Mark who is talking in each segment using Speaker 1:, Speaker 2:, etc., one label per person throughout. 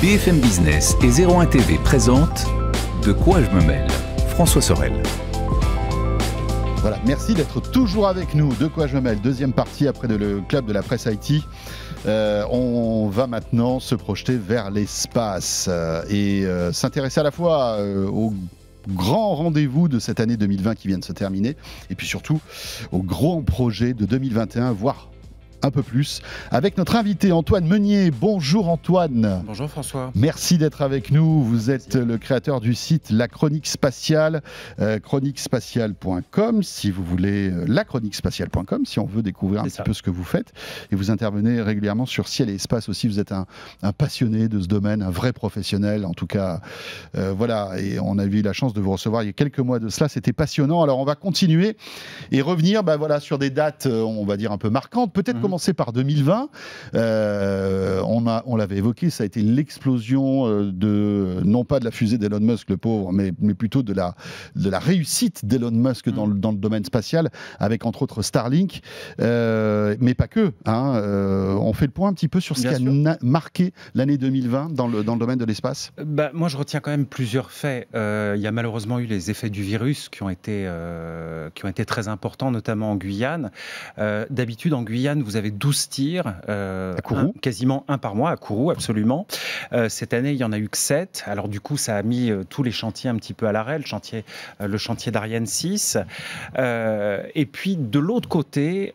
Speaker 1: BFM Business et 01 TV présentent De quoi je me mêle ? François Sorel.
Speaker 2: Voilà, merci d'être toujours avec nous. De quoi je me mêle ? Deuxième partie après le club de la presse IT. On va maintenant se projeter vers l'espace et s'intéresser à la fois au grand rendez-vous de cette année 2020 qui vient de se terminer et puis surtout au grand projet de 2021, voire un peu plus, avec notre invité Antoine Meunier. Bonjour Antoine.
Speaker 3: Bonjour François.
Speaker 2: Merci d'être avec nous. Vous êtes le créateur du site La Chronique Spatiale, chroniquespatiale.com, si vous voulez, lachroniquespatiale.com, si on veut découvrir un petit peu ce que vous faites. Et vous intervenez régulièrement sur Ciel et Espace aussi. Vous êtes un passionné de ce domaine, un vrai professionnel. En tout cas, voilà. Et on a eu la chance de vous recevoir il y a quelques mois de cela. C'était passionnant. Alors, on va continuer et revenir voilà, sur des dates, on va dire, un peu marquantes. Peut-être commencer par 2020. On l'avait évoqué, ça a été l'explosion non pas de la fusée d'Elon Musk, le pauvre, mais plutôt de la réussite d'Elon Musk dans le domaine spatial, avec entre autres Starlink, mais pas que. On fait le point un petit peu sur ce qui a marqué l'année 2020 dans le domaine de l'espace.
Speaker 3: Moi, je retiens quand même plusieurs faits. Il y a malheureusement eu les effets du virus qui ont été très importants, notamment en Guyane. D'habitude, en Guyane, vous avez 12 tirs,
Speaker 2: à Kourou.
Speaker 3: Quasiment un par mois à Kourou, absolument. Cette année, il n'y en a eu que 7. Alors du coup, ça a mis tous les chantiers un petit peu à l'arrêt, le chantier d'Ariane 6. Et puis de l'autre côté,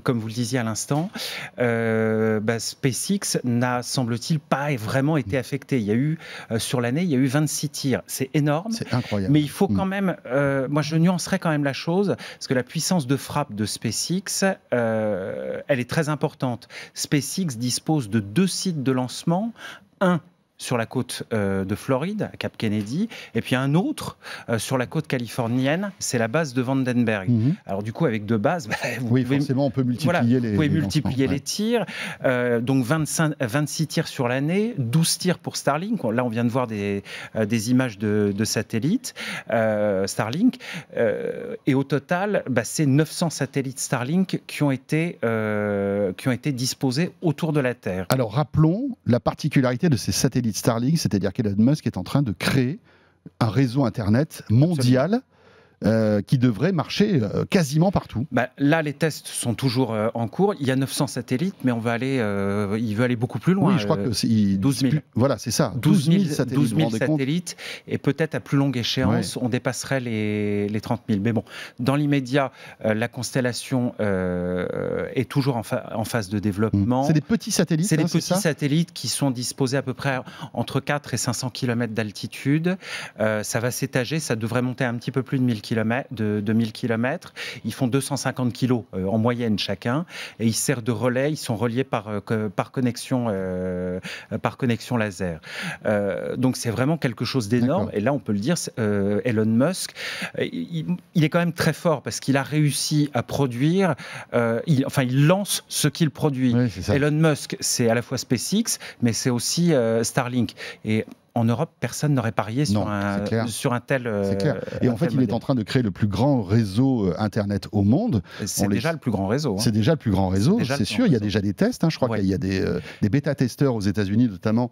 Speaker 3: comme vous le disiez à l'instant, SpaceX n'a, semble-t-il, pas vraiment été affecté. Il y a eu, sur l'année, il y a eu 26 tirs. C'est énorme.
Speaker 2: C'est incroyable.
Speaker 3: Mais il faut quand même, moi je nuancerais quand même la chose, parce que la puissance de frappe de SpaceX, elle est très importante. SpaceX dispose de 2 sites de lancement, un sur la côte de Floride, à Cap Kennedy, et puis un autre sur la côte californienne, c'est la base de Vandenberg. Alors du coup, avec 2 bases,
Speaker 2: forcément, on peut multiplier
Speaker 3: les tirs. Donc 26 tirs sur l'année, 12 tirs pour Starlink. Là, on vient de voir des images de satellites Starlink. Et au total, c'est 900 satellites Starlink qui ont été disposés autour de la Terre.
Speaker 2: Alors rappelons la particularité de ces satellites Starlink, c'est-à-dire qu'Elon Musk est en train de créer un réseau Internet mondial qui devrait marcher quasiment partout.
Speaker 3: Là, les tests sont toujours en cours. Il y a 900 satellites, mais il veut aller beaucoup plus loin.
Speaker 2: Oui, je crois que 12 000. Voilà, c'est ça.
Speaker 3: 12 000 satellites. Et peut-être à plus longue échéance, on dépasserait les 30 000. Mais bon, dans l'immédiat, la constellation est toujours en phase de développement.
Speaker 2: C'est des petits satellites.
Speaker 3: C'est des petits satellites qui sont disposés à peu près entre 4 et 500 km d'altitude. Ça va s'étager, ça devrait monter un petit peu plus de 1000 km. Ils font 250 kg en moyenne chacun et ils servent de relais. Ils sont reliés par connexion laser. Donc c'est vraiment quelque chose d'énorme. Et là, on peut le dire, Elon Musk, il est quand même très fort parce qu'il a réussi à produire. Il lance ce qu'il produit.
Speaker 2: Oui,
Speaker 3: Elon Musk, c'est à la fois SpaceX, mais c'est aussi Starlink. Et en Europe, personne n'aurait parié sur un tel.
Speaker 2: C'est clair. Et en fait, il est en train de créer le plus grand réseau Internet au monde.
Speaker 3: C'est déjà le plus grand réseau.
Speaker 2: C'est déjà le plus grand réseau, c'est sûr. Il y a déjà des tests. Je crois qu'il y a des bêta-testeurs aux États-Unis, notamment,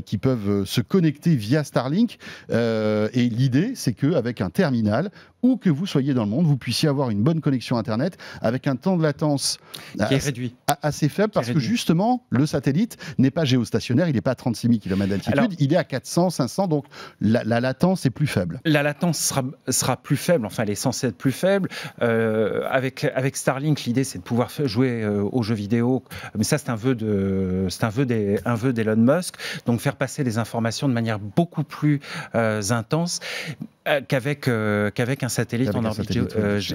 Speaker 2: qui peuvent se connecter via Starlink. Et l'idée, c'est qu'avec un terminal, où que vous soyez dans le monde, vous puissiez avoir une bonne connexion Internet avec un temps de latence
Speaker 3: qui est réduit.
Speaker 2: Assez faible, parce que justement, le satellite n'est pas géostationnaire, il n'est pas à 36 000 km d'altitude, il est à 400, 500, donc la latence est plus faible.
Speaker 3: La latence sera plus faible, enfin elle est censée être plus faible. Avec Starlink, l'idée c'est de pouvoir jouer aux jeux vidéo, mais ça c'est un vœu d'Elon Musk, donc faire passer les informations de manière beaucoup plus intense qu'avec un satellite en orbite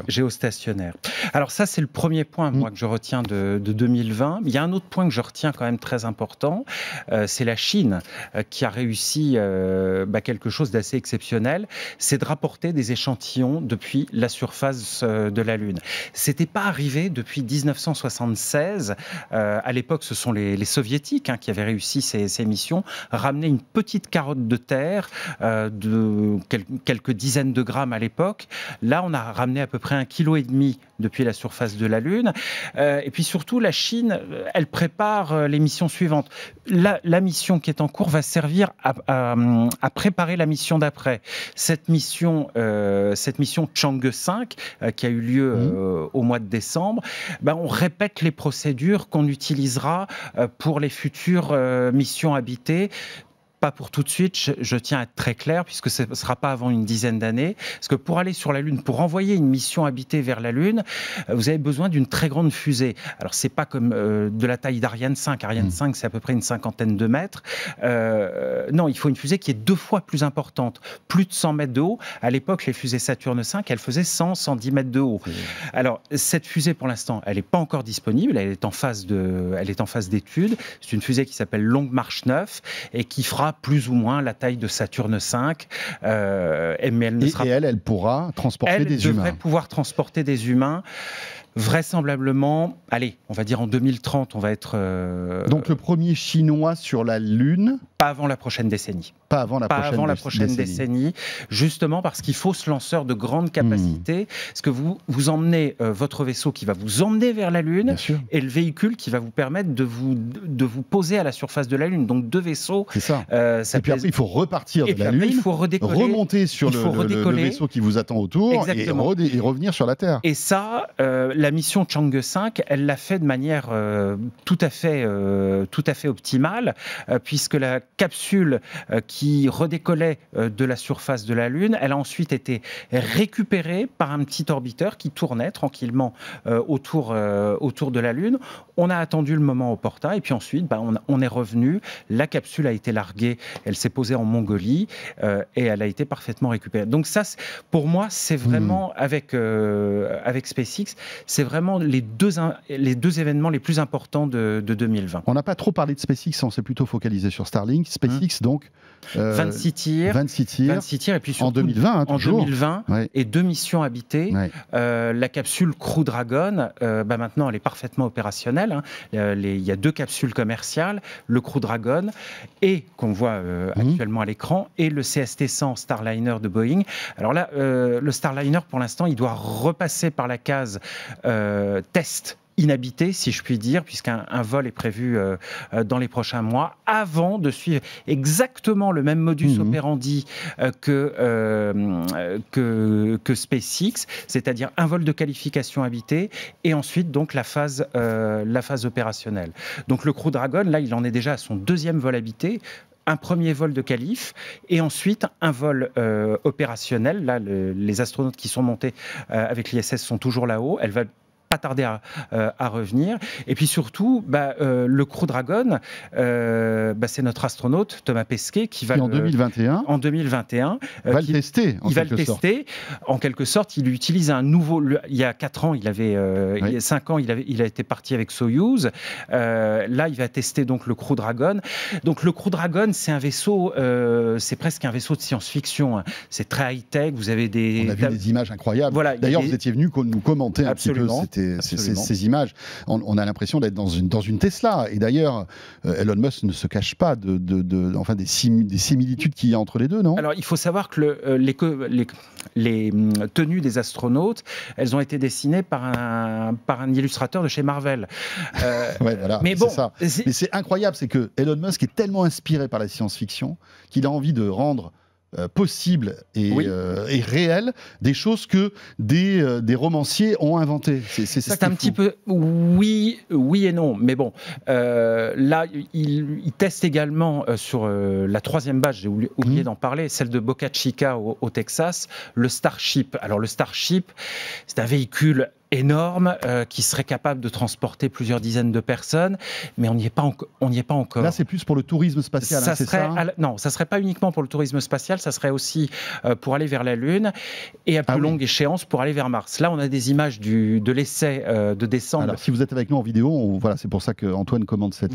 Speaker 3: géostationnaire. Alors ça, c'est le premier point, moi, que je retiens de 2020. Il y a un autre point que je retiens quand même très important, c'est la Chine qui a réussi quelque chose d'assez exceptionnel, c'est de rapporter des échantillons depuis la surface de la Lune. C'était pas arrivé depuis 1976. À l'époque, ce sont les soviétiques qui avaient réussi ces missions, ramener une petite carotte de terre de quelques quelques dizaines de grammes à l'époque. Là, on a ramené à peu près 1,5 kg depuis la surface de la Lune. Et puis surtout, la Chine, elle prépare les missions suivantes. La mission qui est en cours va servir à préparer la mission d'après. Cette mission Chang'e 5, qui a eu lieu au mois de décembre, on répète les procédures qu'on utilisera pour les futures missions habitées. Pas pour tout de suite, je tiens à être très clair, puisque ce ne sera pas avant une dizaine d'années. Parce que pour aller sur la Lune, pour envoyer une mission habitée vers la Lune, vous avez besoin d'une très grande fusée. Alors, ce n'est pas comme de la taille d'Ariane 5. Ariane 5, c'est à peu près une cinquantaine de mètres. Non, il faut une fusée qui est 2 fois plus importante, plus de 100 mètres de haut. À l'époque, les fusées Saturne 5, elles faisaient 100-110 mètres de haut. Alors, cette fusée, pour l'instant, elle n'est pas encore disponible. Elle est en phase d'étude. C'est une fusée qui s'appelle Long March 9 et qui fera plus ou moins la taille de Saturne 5. Mais elle
Speaker 2: pourra transporter des humains.
Speaker 3: Elle devrait pouvoir transporter des humains. Vraisemblablement, allez, on va dire en 2030, on va être...
Speaker 2: Donc le premier Chinois sur la Lune.
Speaker 3: Pas avant la prochaine décennie.
Speaker 2: Pas avant la prochaine
Speaker 3: décennie. Justement parce qu'il faut ce lanceur de grande capacité. Parce que vous emmenez votre vaisseau qui va vous emmener vers la Lune et le véhicule qui va vous permettre de vous poser à la surface de la Lune. Donc 2 vaisseaux.
Speaker 2: C'est ça. Et puis après, il faut repartir de la Lune,
Speaker 3: il faut
Speaker 2: remonter sur le vaisseau qui vous attend autour et revenir sur la Terre.
Speaker 3: Et ça, la mission Chang'e 5, elle l'a fait de manière tout à fait optimale, puisque la capsule qui redécollait de la surface de la Lune, elle a ensuite été récupérée par un petit orbiteur qui tournait tranquillement autour de la Lune. On a attendu le moment opportun et puis ensuite, on est revenu. La capsule a été larguée, elle s'est posée en Mongolie et elle a été parfaitement récupérée. Donc ça, pour moi, c'est vraiment, avec SpaceX, c'est vraiment les deux événements les plus importants de 2020.
Speaker 2: On n'a pas trop parlé de SpaceX, on s'est plutôt focalisé sur Starlink. SpaceX, donc...
Speaker 3: 26 tirs, et puis surtout,
Speaker 2: en 2020, toujours.
Speaker 3: En 2020, et 2 missions habitées. La capsule Crew Dragon, maintenant, elle est parfaitement opérationnelle. Il y a 2 capsules commerciales, le Crew Dragon, et qu'on voit actuellement à l'écran, et le CST-100 Starliner de Boeing. Alors là, le Starliner, pour l'instant, il doit repasser par la case test inhabité, si je puis dire, puisqu'un vol est prévu dans les prochains mois, avant de suivre exactement le même modus operandi que SpaceX, c'est-à-dire un vol de qualification habité et ensuite donc la phase opérationnelle. Donc le Crew Dragon, là, il en est déjà à son 2e vol habité. Un premier vol de qualif et ensuite un vol opérationnel. Là, les astronautes qui sont montés avec l'ISS sont toujours là-haut. Elle va pas tarder à revenir. Et puis surtout, le Crew Dragon, c'est notre astronaute Thomas Pesquet qui va
Speaker 2: en 2021
Speaker 3: va le tester. Il va le tester. En quelque sorte, il utilise un nouveau. Il y a 4 ans, il y a 5 ans, il a été parti avec Soyouz. Là, il va tester donc le Crew Dragon. Donc le Crew Dragon, c'est un vaisseau, c'est presque un vaisseau de science-fiction. C'est très high-tech. Vous avez on
Speaker 2: a vu des images incroyables.
Speaker 3: Voilà,
Speaker 2: d'ailleurs, vous étiez venu nous commenter un petit peu ces images. On a l'impression d'être dans une Tesla. Et d'ailleurs, Elon Musk ne se cache pas des similitudes qu'il y a entre les deux, non?
Speaker 3: Alors, il faut savoir que les tenues des astronautes, elles ont été dessinées par un illustrateur de chez Marvel.
Speaker 2: Voilà, mais bon, mais c'est incroyable, c'est que Elon Musk est tellement inspiré par la science-fiction qu'il a envie de rendre possible et réel des choses que des romanciers ont inventées. C'est
Speaker 3: un petit peu oui et non, mais bon, là il teste également sur la 3e base, j'ai oublié d'en parler, celle de Boca Chica au Texas, le Starship. Alors le Starship, c'est un véhicule énorme qui serait capable de transporter plusieurs dizaines de personnes, mais on n'y est pas encore.
Speaker 2: Là, c'est plus pour le tourisme spatial, c'est ça?
Speaker 3: Non, ça serait pas uniquement pour le tourisme spatial, ça serait aussi pour aller vers la Lune et à plus longue échéance pour aller vers Mars. Là, on a des images de l'essai de décembre.
Speaker 2: Alors, si vous êtes avec nous en vidéo, c'est pour ça qu'Antoine commande ces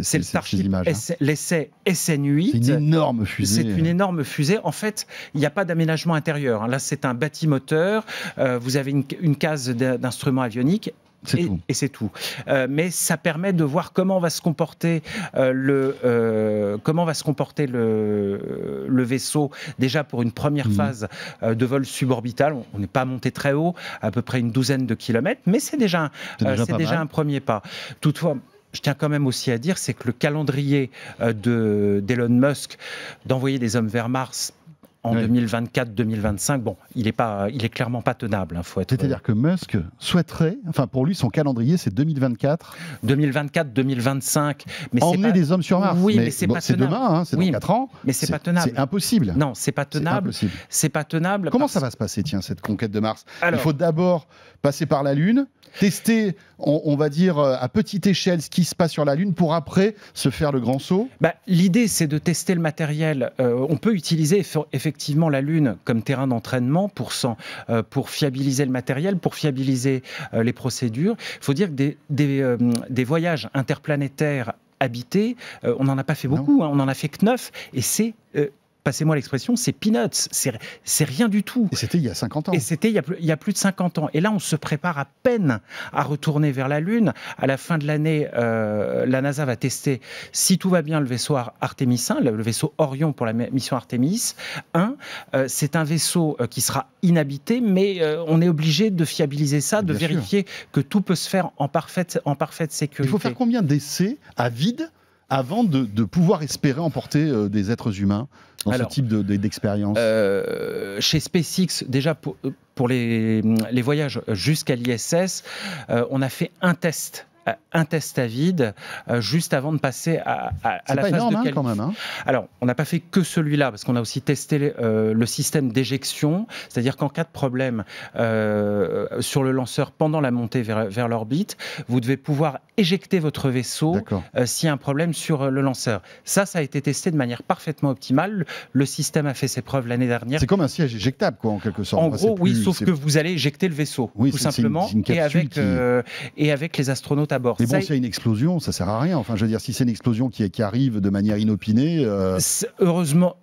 Speaker 3: c'est le Starship,
Speaker 2: images.
Speaker 3: L'essai SN8.
Speaker 2: C'est une énorme fusée.
Speaker 3: C'est une énorme fusée. En fait, il n'y a pas d'aménagement intérieur. Là, c'est un bâtimoteur. Vous avez une case d'instruments avioniques Et c'est tout. Mais ça permet de voir comment va se comporter le vaisseau, déjà pour une première phase de vol suborbital. On n'est pas monté très haut, à peu près une douzaine de kilomètres, mais c'est déjà un premier pas. Toutefois, je tiens quand même aussi à dire, c'est que le calendrier d'Elon Musk d'envoyer des hommes vers Mars en 2024-2025, bon, il est clairement pas tenable.
Speaker 2: C'est-à-dire que Musk souhaiterait, enfin pour lui, son calendrier, c'est 2024.
Speaker 3: 2024-2025.
Speaker 2: Emmener des hommes sur Mars.
Speaker 3: Oui, mais c'est pas tenable.
Speaker 2: C'est demain, c'est dans 4 ans.
Speaker 3: Mais c'est pas tenable.
Speaker 2: C'est impossible.
Speaker 3: Non, c'est pas tenable. C'est pas tenable.
Speaker 2: Comment ça va se passer, tiens, cette conquête de Mars? Il faut d'abord passer par la Lune, tester, on va dire, à petite échelle ce qui se passe sur la Lune pour après se faire le grand saut.
Speaker 3: L'idée, c'est de tester le matériel. On peut utiliser effectivement la Lune comme terrain d'entraînement pour fiabiliser le matériel, pour fiabiliser les procédures. Il faut dire que des voyages interplanétaires habités, on n'en a pas fait beaucoup, on n'en a fait que 9, et c'est... passez-moi l'expression, c'est peanuts, c'est rien du tout.
Speaker 2: Et c'était il y a 50 ans.
Speaker 3: Et c'était il y a plus de 50 ans. Et là, on se prépare à peine à retourner vers la Lune. À la fin de l'année, la NASA va tester, si tout va bien, le vaisseau Artemis 1, le vaisseau Orion pour la mission Artemis 1. C'est un vaisseau qui sera inhabité, mais on est obligé de fiabiliser ça, de vérifier que tout peut se faire en parfaite sécurité.
Speaker 2: Il faut faire combien d'essais à vide avant de pouvoir espérer emporter des êtres humains dans ce type d'expérience?
Speaker 3: Chez SpaceX, déjà pour les voyages jusqu'à l'ISS, on a fait un test à vide juste avant de passer à la phase
Speaker 2: énorme,
Speaker 3: de qualif.
Speaker 2: Quand même, hein.
Speaker 3: Alors, on n'a pas fait que celui-là, parce qu'on a aussi testé le système d'éjection, c'est-à-dire qu'en cas de problème sur le lanceur pendant la montée vers l'orbite, vous devez pouvoir éjecter votre vaisseau s'il y a un problème sur le lanceur. Ça a été testé de manière parfaitement optimale. Le système a fait ses preuves l'année dernière.
Speaker 2: C'est comme un siège éjectable, quoi, en quelque sorte.
Speaker 3: En gros, oui, sauf que vous allez éjecter le vaisseau, tout simplement, et avec les astronautes à bord.
Speaker 2: Mais bon, s'il y a une explosion, ça sert à rien. Enfin, je veux dire, si c'est une explosion qui arrive de manière inopinée...
Speaker 3: Heureusement,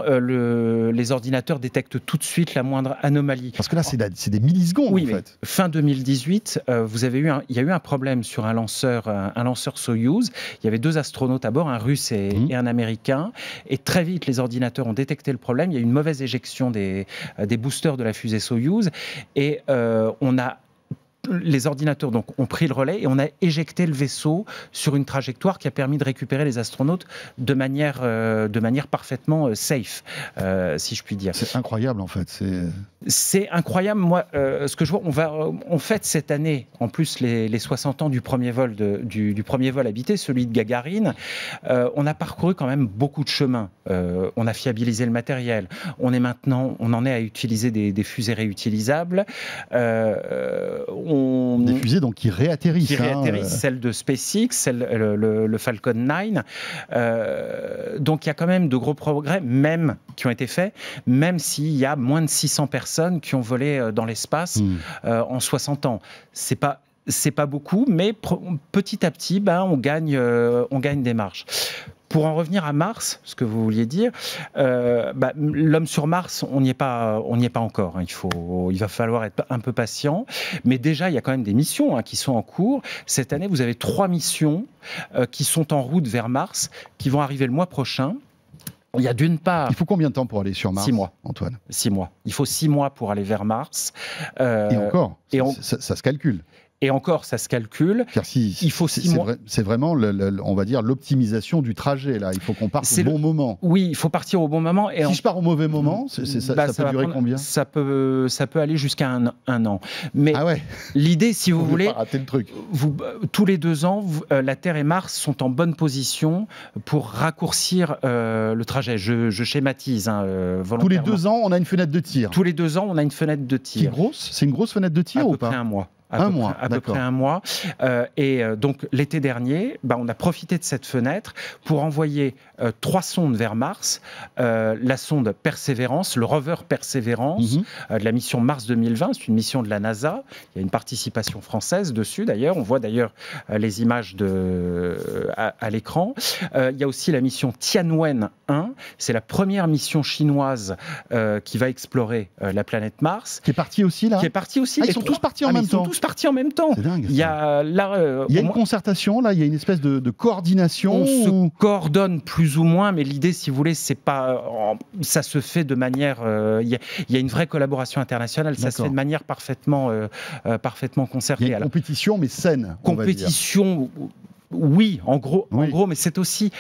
Speaker 3: les ordinateurs détectent tout de suite la moindre anomalie.
Speaker 2: Parce que là, c'est des millisecondes, en fait.
Speaker 3: Fin 2018, il y a eu un problème sur un lanceur Soyouz. Il y avait 2 astronautes à bord, un Russe et un Américain. Et très vite, les ordinateurs ont détecté le problème. Il y a eu une mauvaise éjection des boosters de la fusée Soyouz. Et les ordinateurs ont pris le relais et on a éjecté le vaisseau sur une trajectoire qui a permis de récupérer les astronautes de manière parfaitement safe, si je puis dire.
Speaker 2: C'est incroyable, en fait.
Speaker 3: C'est incroyable. Moi, ce que je vois, on fête cette année, en plus, les 60 ans du premier vol du premier vol habité, celui de Gagarine. On a parcouru quand même beaucoup de chemin. On a fiabilisé le matériel. On en est à utiliser des fusées réutilisables.
Speaker 2: Des fusées donc qui réatterrissent.
Speaker 3: Celle de SpaceX, le Falcon 9. Donc il y a quand même de gros progrès, qui ont été faits, même s'il y a moins de 600 personnes qui ont volé dans l'espace en 60 ans. C'est pas beaucoup, mais petit à petit, on gagne des marges. Pour en revenir à Mars, ce que vous vouliez dire, l'homme sur Mars, on n'y est pas encore. Il va falloir être un peu patient. Mais déjà, il y a quand même des missions qui sont en cours. Cette année, vous avez 3 missions qui sont en route vers Mars, qui vont arriver le mois prochain. Il y a d'une part...
Speaker 2: Il faut combien de temps pour aller sur Mars,
Speaker 3: 6 mois.
Speaker 2: Antoine?
Speaker 3: 6 mois. Il faut 6 mois pour aller vers Mars.
Speaker 2: Et encore, ça se calcule.
Speaker 3: Et encore, ça se calcule.
Speaker 2: Car il faut 6 mois. C'est vraiment, on va dire, l'optimisation du trajet, là. Il faut qu'on parte au bon moment.
Speaker 3: Oui, il faut partir au bon moment. Et
Speaker 2: si je pars au mauvais moment, ça peut durer combien?
Speaker 3: Ça peut aller jusqu'à un an. Mais
Speaker 2: ouais.
Speaker 3: L'idée, si vous voulez...
Speaker 2: pas rater le truc.
Speaker 3: Tous les 2 ans, la Terre et Mars sont en bonne position pour raccourcir le trajet. Je schématise volontairement.
Speaker 2: Tous les 2 ans, on a une fenêtre de tir.
Speaker 3: Tous les 2 ans, on a une fenêtre de tir.
Speaker 2: Qui est grosse? C'est une grosse fenêtre de tir ou pas?
Speaker 3: À peu près un mois.
Speaker 2: À
Speaker 3: peu près un mois. Donc l'été dernier, on a profité de cette fenêtre pour envoyer 3 sondes vers Mars. La sonde Perseverance, le rover Perseverance de la mission Mars 2020, c'est une mission de la NASA. Il y a une participation française dessus d'ailleurs. On voit d'ailleurs les images à l'écran. Il y a aussi la mission Tianwen 1. C'est la première mission chinoise qui va explorer la planète Mars.
Speaker 2: Qui est partie aussi là?
Speaker 3: Qui est partie aussi.
Speaker 2: Ils sont tous partis en même temps.
Speaker 3: tous partis en même temps.
Speaker 2: C'est dingue.
Speaker 3: Il y a, là,
Speaker 2: il y a une concertation, là, il y a une espèce de coordination.
Speaker 3: On se coordonne plus ou moins, mais l'idée, si vous voulez, c'est pas, ça se fait de manière. Il y a une vraie collaboration internationale. Ça se fait de manière parfaitement concertée.
Speaker 2: Il y a une compétition, mais saine.
Speaker 3: Compétition. Oui, en gros, mais c'est aussi,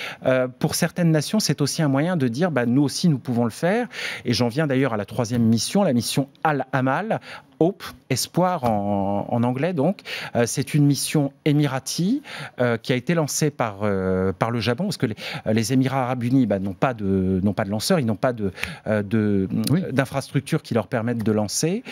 Speaker 3: pour certaines nations, c'est aussi un moyen de dire, nous aussi, nous pouvons le faire. Et j'en viens d'ailleurs à la troisième mission, la mission Al-Amal, Hope, espoir en anglais donc. C'est une mission émirati qui a été lancée par le Japon, parce que les Émirats arabes unis n'ont pas de lanceurs, ils n'ont pas d'infrastructures qui leur permettent de lancer,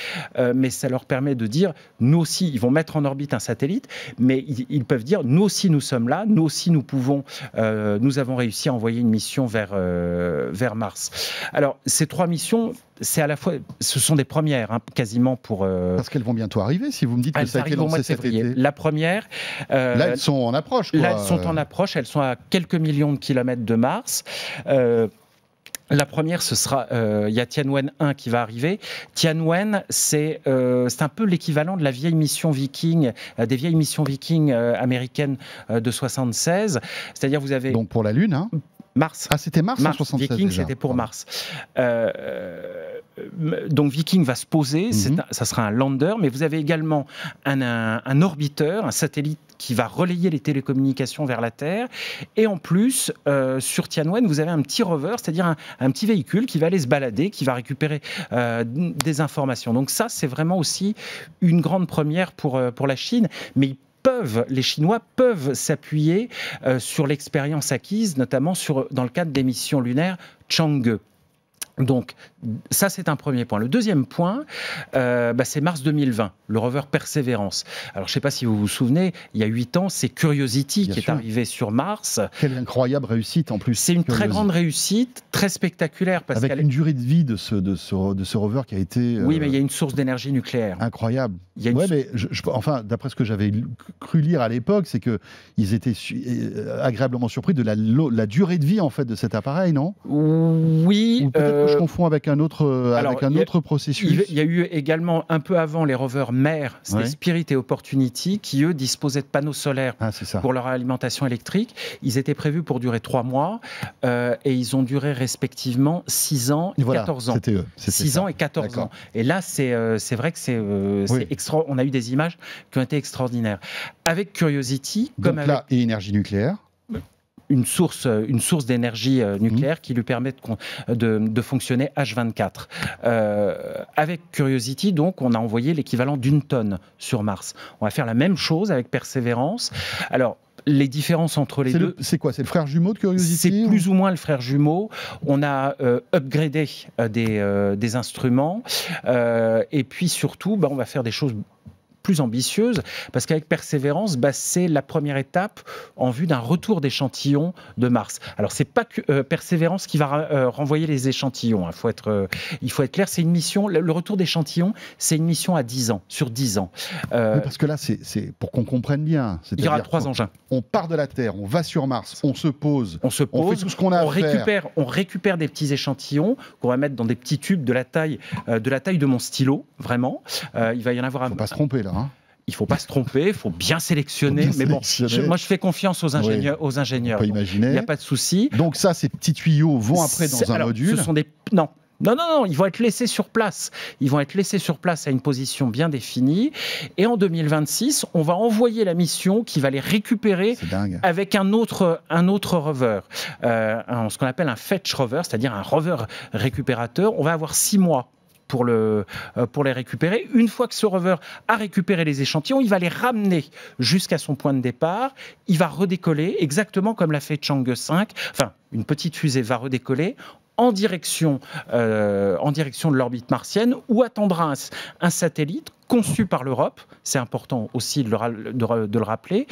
Speaker 3: mais ça leur permet de dire, nous aussi, ils vont mettre en orbite un satellite, mais ils peuvent dire, nous aussi, nous sommes là, nous aussi, nous pouvons, nous avons réussi à envoyer une mission vers Mars. Alors, ces trois missions, c'est à la fois, ce sont des premières, quasiment pour.
Speaker 2: Parce qu'elles vont bientôt arriver. Si vous me dites que ça a été lancé cet été.
Speaker 3: La première.
Speaker 2: Là, elles sont en approche. Quoi.
Speaker 3: Là, elles sont en approche. Elles sont à quelques millions de kilomètres de Mars. La première, ce sera, il y a Tianwen 1 qui va arriver. Tianwen, c'est un peu l'équivalent de la vieille mission Viking, des vieilles missions Viking américaines de 76. C'est-à-dire, vous avez.
Speaker 2: Donc pour la Lune, hein.
Speaker 3: Mars.
Speaker 2: Ah, c'était Mars en 76
Speaker 3: Viking,
Speaker 2: déjà.
Speaker 3: c'était pour Mars. Donc Viking va se poser, ça sera un lander, mais vous avez également un orbiteur, un satellite qui va relayer les télécommunications vers la Terre. Et en plus, sur Tianwen, vous avez un petit rover, c'est-à-dire un petit véhicule qui va aller se balader, qui va récupérer des informations. Donc ça, c'est vraiment aussi une grande première pour la Chine. Mais les Chinois peuvent s'appuyer sur l'expérience acquise, notamment dans le cadre des missions lunaires Chang'e. Donc, ça, c'est un premier point. Le deuxième point, c'est mars 2020, le rover Perseverance. Alors, je ne sais pas si vous vous souvenez, il y a 8 ans, c'est Curiosity qui est arrivé sur Mars.
Speaker 2: Quelle incroyable réussite, en plus.
Speaker 3: C'est une très grande réussite, très spectaculaire.
Speaker 2: Avec une durée de vie de ce rover qui a été...
Speaker 3: Oui, mais il y a une source d'énergie nucléaire.
Speaker 2: Incroyable. Mais enfin, d'après ce que j'avais cru lire à l'époque, c'est qu'ils étaient agréablement surpris de la durée de vie, en fait, de cet appareil, non?
Speaker 3: Oui.
Speaker 2: Ou peut-être que je confonds avec un autre processus.
Speaker 3: Il y a eu également, un peu avant, les rovers MER, c'était Spirit et Opportunity, qui, eux, disposaient de panneaux solaires pour leur alimentation électrique. Ils étaient prévus pour durer 3 mois, et ils ont duré respectivement 6 ans et 14 ans.
Speaker 2: C'était eux.
Speaker 3: 6 ans et 14 ans. Et là, c'est vrai que c'est on a eu des images qui ont été extraordinaires. Avec Curiosity,
Speaker 2: comme avec... et énergie nucléaire.
Speaker 3: Une source d'énergie nucléaire qui lui permet de fonctionner H24. Avec Curiosity, donc, on a envoyé l'équivalent d'1 tonne sur Mars. On va faire la même chose avec Perseverance. Alors, les différences entre les deux...
Speaker 2: C'est quoi? C'est le frère jumeau de Curiosity?
Speaker 3: C'est plus ou moins le frère jumeau. On a upgradé des instruments. Et puis surtout, on va faire des choses plus ambitieuse, parce qu'avec Persévérance, c'est la première étape en vue d'un retour d'échantillons de Mars. Alors, c'est pas que Persévérance qui va renvoyer les échantillons, il faut être clair, c'est une mission, le retour d'échantillons, c'est une mission à 10 ans, sur 10 ans.
Speaker 2: Oui, parce que là, c'est pour qu'on comprenne bien.
Speaker 3: Il y aura 3 engins.
Speaker 2: On part de la Terre, on va sur Mars, on se pose,
Speaker 3: on fait
Speaker 2: tout ce qu'on a à faire.
Speaker 3: On récupère des petits échantillons qu'on va mettre dans des petits tubes de la taille de mon stylo, vraiment. Il va y en avoir un...
Speaker 2: Il ne faut pas se tromper, là.
Speaker 3: Il ne faut pas se tromper, il faut bien sélectionner. Mais bon, moi, je fais confiance aux ingénieurs.
Speaker 2: On peut imaginer.
Speaker 3: Il n'y a pas de souci.
Speaker 2: Donc ça, ces petits tuyaux vont après dans un module.
Speaker 3: Ce sont des... Non, ils vont être laissés sur place. Ils vont être laissés sur place à une position bien définie. Et en 2026, on va envoyer la mission qui va les récupérer avec un autre rover. Ce qu'on appelle un fetch rover, c'est-à-dire un rover récupérateur. On va avoir 6 mois pour les récupérer. Une fois que ce rover a récupéré les échantillons, il va les ramener jusqu'à son point de départ. Il va redécoller, exactement comme l'a fait Chang'e 5. Enfin, une petite fusée va redécoller en direction de l'orbite martienne, où attendra un satellite conçu par l'Europe. C'est important aussi de le rappeler.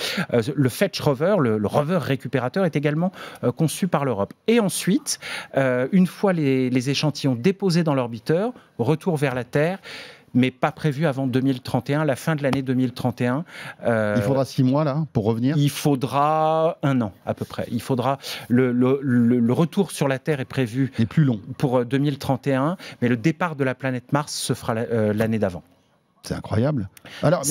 Speaker 3: Le Fetch Rover, le rover récupérateur, est également conçu par l'Europe. Et ensuite, une fois les échantillons déposés dans l'orbiteur, retour vers la Terre, mais pas prévu avant 2031, la fin de l'année 2031.
Speaker 2: Il faudra 6 mois, là, pour revenir? Il
Speaker 3: faudra 1 an, à peu près. Il faudra... Le retour sur la Terre est prévu...
Speaker 2: plus long.
Speaker 3: Pour 2031, mais le départ de la planète Mars se fera l'année d'avant.
Speaker 2: C'est incroyable. Alors,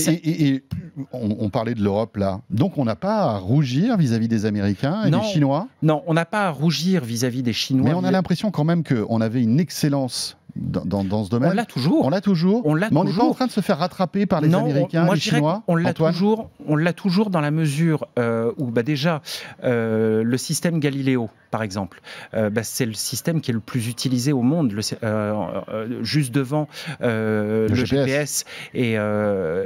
Speaker 2: on parlait de l'Europe là. Donc, on n'a pas à rougir vis-à-vis des Américains et des Chinois?
Speaker 3: Non, on n'a pas à rougir vis-à-vis des Chinois.
Speaker 2: Mais on a l'impression quand même qu'on avait une excellence dans ce domaine.
Speaker 3: On l'a toujours.
Speaker 2: On l'a toujours. Mais on n'est pas en train de se faire rattraper par les Américains et les Chinois.
Speaker 3: On l'a toujours dans la mesure où déjà le système Galileo, par exemple, c'est le système qui est le plus utilisé au monde, juste devant le GPS et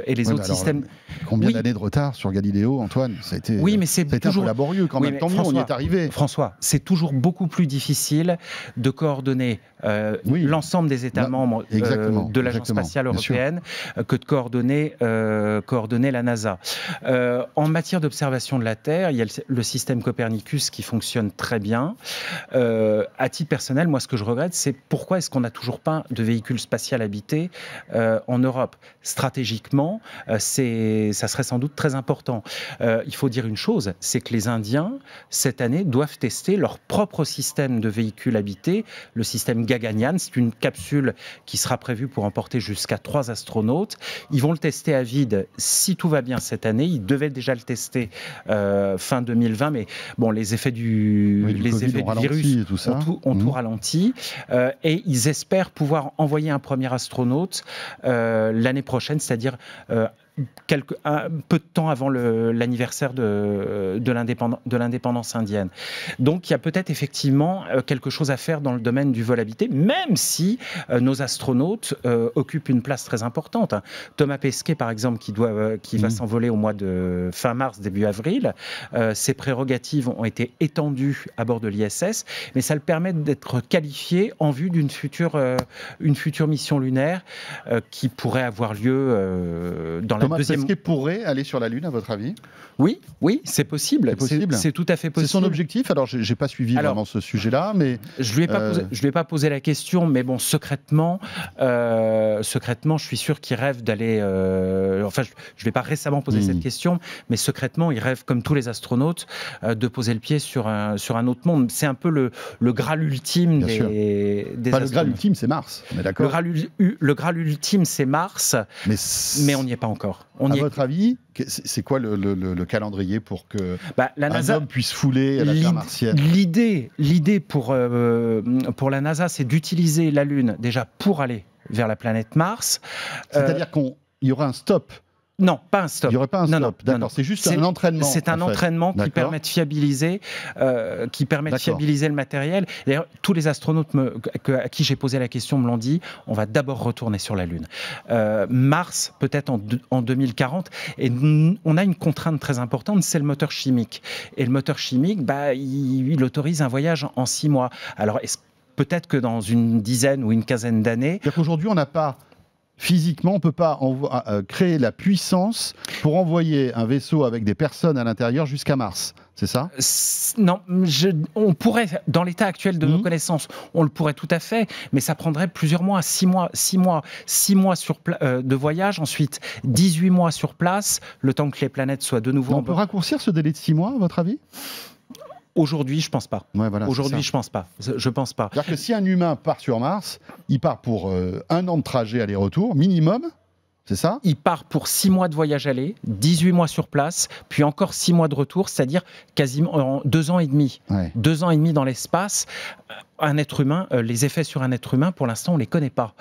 Speaker 3: les autres systèmes.
Speaker 2: Combien d'années de retard sur Galileo, Antoine? Ça a été,
Speaker 3: mais c'est toujours
Speaker 2: un peu laborieux quand même. Tant mieux, on y est arrivé.
Speaker 3: François, c'est toujours beaucoup plus difficile de coordonner l'ensemble des États membres de l'Agence spatiale européenne que de coordonner la NASA. En matière d'observation de la Terre, il y a le système Copernicus qui fonctionne très bien. À titre personnel, moi, ce que je regrette, c'est pourquoi est-ce qu'on n'a toujours pas de véhicule spatial habité en Europe? Stratégiquement, ça serait sans doute très important. Il faut dire une chose, c'est que les Indiens, cette année, doivent tester leur propre système de véhicules habités, le système Gaganyaan. C'est une capsule qui sera prévue pour emporter jusqu'à 3 astronautes. Ils vont le tester à vide si tout va bien cette année. Ils devaient déjà le tester fin 2020, mais bon, les effets du virus ont tout ralenti. Et ils espèrent pouvoir envoyer un premier astronaute l'année prochaine, c'est-à-dire peu de temps avant l'anniversaire de l'indépendance indienne. Donc il y a peut-être effectivement quelque chose à faire dans le domaine du vol habité, même si nos astronautes occupent une place très importante. Thomas Pesquet, par exemple, qui va s'envoler au mois de fin mars, début avril, ses prérogatives ont été étendues à bord de l'ISS, mais ça le permet d'être qualifié en vue d'une future mission lunaire qui pourrait avoir lieu dans la
Speaker 2: Thomas Pesquet pourrait aller sur la Lune, à votre avis?
Speaker 3: Oui, c'est possible. C'est tout à fait possible.
Speaker 2: C'est son objectif. Alors, j'ai pas suivi vraiment ce sujet-là, mais
Speaker 3: je lui ai pas posé la question, mais bon, secrètement, je suis sûr qu'il rêve d'aller. Enfin, je vais pas récemment poser cette question, mais secrètement, il rêve, comme tous les astronautes, de poser le pied sur un autre monde. C'est un peu le Graal ultime des astronautes.
Speaker 2: Le Graal ultime, c'est Mars. On est d'accord.
Speaker 3: Le Graal ultime, c'est Mars, mais on n'y est pas encore.
Speaker 2: À votre avis, c'est quoi le calendrier pour que
Speaker 3: la NASA,
Speaker 2: un homme puisse fouler la terre martienne?
Speaker 3: L'idée pour la NASA, c'est d'utiliser la Lune déjà pour aller vers la planète Mars.
Speaker 2: C'est-à-dire qu'il y aura un stop?
Speaker 3: Non, pas un stop.
Speaker 2: Il n'y aurait pas un stop, d'accord. C'est juste un entraînement.
Speaker 3: C'est un entraînement qui permet de fiabiliser, le matériel. D'ailleurs, tous les astronautes à qui j'ai posé la question me l'ont dit. On va d'abord retourner sur la Lune. Mars, peut-être en 2040. Et on a une contrainte très importante, c'est le moteur chimique. Et le moteur chimique, il autorise un voyage en 6 mois. Alors, peut-être que dans une dizaine ou une quinzaine d'années...
Speaker 2: C'est-à-dire qu'aujourd'hui, on n'a pas... Physiquement, on ne peut pas créer la puissance pour envoyer un vaisseau avec des personnes à l'intérieur jusqu'à Mars, c'est ça?
Speaker 3: Non, on pourrait, dans l'état actuel de nos connaissances, on le pourrait tout à fait, mais ça prendrait plusieurs mois, 6 mois de voyage, ensuite 18 mois sur place, le temps que les planètes soient de nouveau...
Speaker 2: On peut raccourcir ce délai de 6 mois, à votre avis?
Speaker 3: Aujourd'hui, je pense pas. Aujourd'hui, je pense pas.
Speaker 2: C'est-à-dire que si un humain part sur Mars, il part pour 1 an de trajet aller-retour, minimum, c'est ça?
Speaker 3: Il part pour 6 mois de voyage aller, 18 mois sur place, puis encore 6 mois de retour, c'est-à-dire quasiment 2 ans et demi. 2 ans et demi dans l'espace. Un être humain, les effets sur un être humain, pour l'instant, on les connaît pas.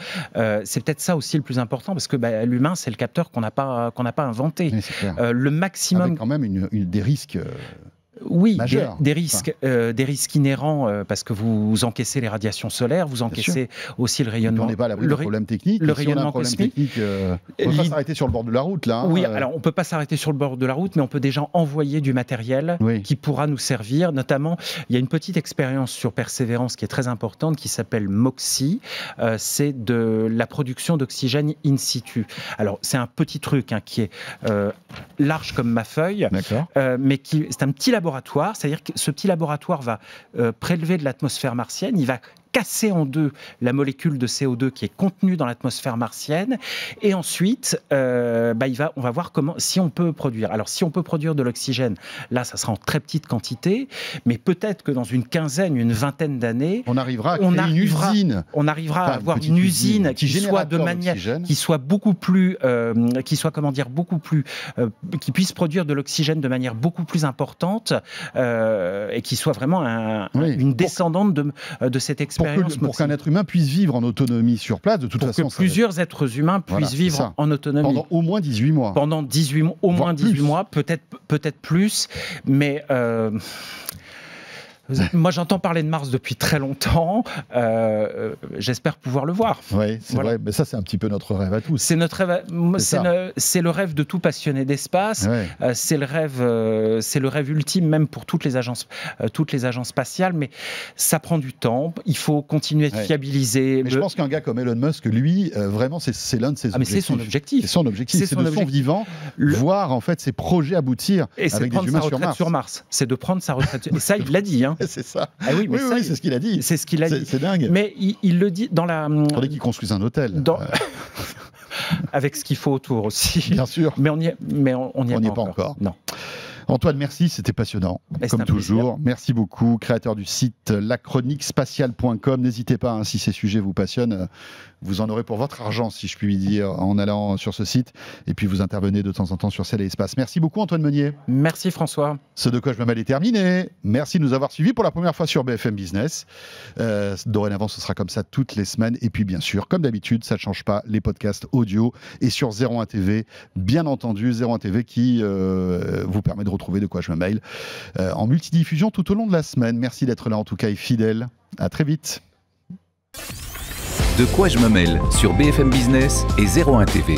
Speaker 3: C'est peut-être ça aussi le plus important, parce que l'humain, c'est le capteur qu'on n'a pas inventé. Le maximum.
Speaker 2: Avec quand même des risques.
Speaker 3: Oui, des risques inhérents, parce que vous encaissez les radiations solaires, vous encaissez aussi le rayonnement.
Speaker 2: On n'est pas à l'abri de problèmes techniques.
Speaker 3: Le rayonnement cosmique.
Speaker 2: On ne peut pas s'arrêter sur le bord de la route, là.
Speaker 3: Oui, alors on ne peut pas s'arrêter sur le bord de la route, mais on peut déjà envoyer du matériel qui pourra nous servir. Notamment, il y a une petite expérience sur Persévérance qui est très importante, qui s'appelle MOXIE. C'est de la production d'oxygène in situ. Alors, c'est un petit truc qui est large comme ma feuille, mais c'est un petit laboratoire, c'est-à-dire que ce petit laboratoire va prélever de l'atmosphère martienne, il va casser en deux la molécule de CO2 qui est contenue dans l'atmosphère martienne. Et ensuite, on va voir si on peut produire. Alors, si on peut produire de l'oxygène, là, ça sera en très petite quantité, mais peut-être que dans une vingtaine d'années,
Speaker 2: on arrivera à créer une usine.
Speaker 3: On arrivera à avoir une usine qui soit beaucoup plus, qui puisse produire de l'oxygène de manière beaucoup plus importante et qui soit vraiment une descendante de cette expérience.
Speaker 2: Pour qu'un être humain puisse vivre en autonomie sur place, de toute façon.
Speaker 3: Pour que plusieurs êtres humains puissent vivre en autonomie.
Speaker 2: Pendant au moins 18 mois.
Speaker 3: Pendant 18 mois, au moins 18 mois, peut-être plus, mais... Moi, j'entends parler de Mars depuis très longtemps. J'espère pouvoir le voir.
Speaker 2: Oui, c'est vrai. Mais ça, c'est un petit peu notre rêve à tous.
Speaker 3: C'est notre rêve. C'est le rêve de tout passionné d'espace. Ouais. C'est le rêve ultime, même pour toutes les agences spatiales. Mais ça prend du temps. Il faut continuer de fiabiliser.
Speaker 2: Mais je pense qu'un gars comme Elon Musk, lui, vraiment, c'est l'un de ses objectifs.
Speaker 3: Mais c'est son objectif.
Speaker 2: C'est son objectif. C'est de son vivant, voir en fait ses projets aboutir avec des humains sur Mars.
Speaker 3: C'est de prendre sa retraite. Et ça, il l'a dit.
Speaker 2: C'est ça.
Speaker 3: Ah oui,
Speaker 2: c'est ce qu'il a dit.
Speaker 3: C'est ce qu'il a dit.
Speaker 2: C'est dingue.
Speaker 3: Mais il le dit dans la.
Speaker 2: Attendez qu'il construise un hôtel.
Speaker 3: Avec ce qu'il faut autour aussi.
Speaker 2: Bien sûr.
Speaker 3: Mais on n'y est pas encore. Non.
Speaker 2: Antoine, merci, c'était passionnant, comme toujours. Merci beaucoup, créateur du site lachroniquespatiale.com. N'hésitez pas, si ces sujets vous passionnent, vous en aurez pour votre argent, si je puis dire, en allant sur ce site. Et puis vous intervenez de temps en temps sur Ciel et Espace. Merci beaucoup, Antoine Meunier.
Speaker 3: Merci, François.
Speaker 2: Ce De quoi je me mêle est terminé. Merci de nous avoir suivis pour la première fois sur BFM Business. Dorénavant, ce sera comme ça toutes les semaines. Et puis, bien sûr, comme d'habitude, ça ne change pas, les podcasts audio et sur 01 TV, bien entendu, 01 TV qui vous permet de retrouver De quoi je me mêle en multidiffusion tout au long de la semaine. Merci d'être là en tout cas et fidèle. À très vite.
Speaker 1: De quoi je me mêle sur BFM Business et 01 TV.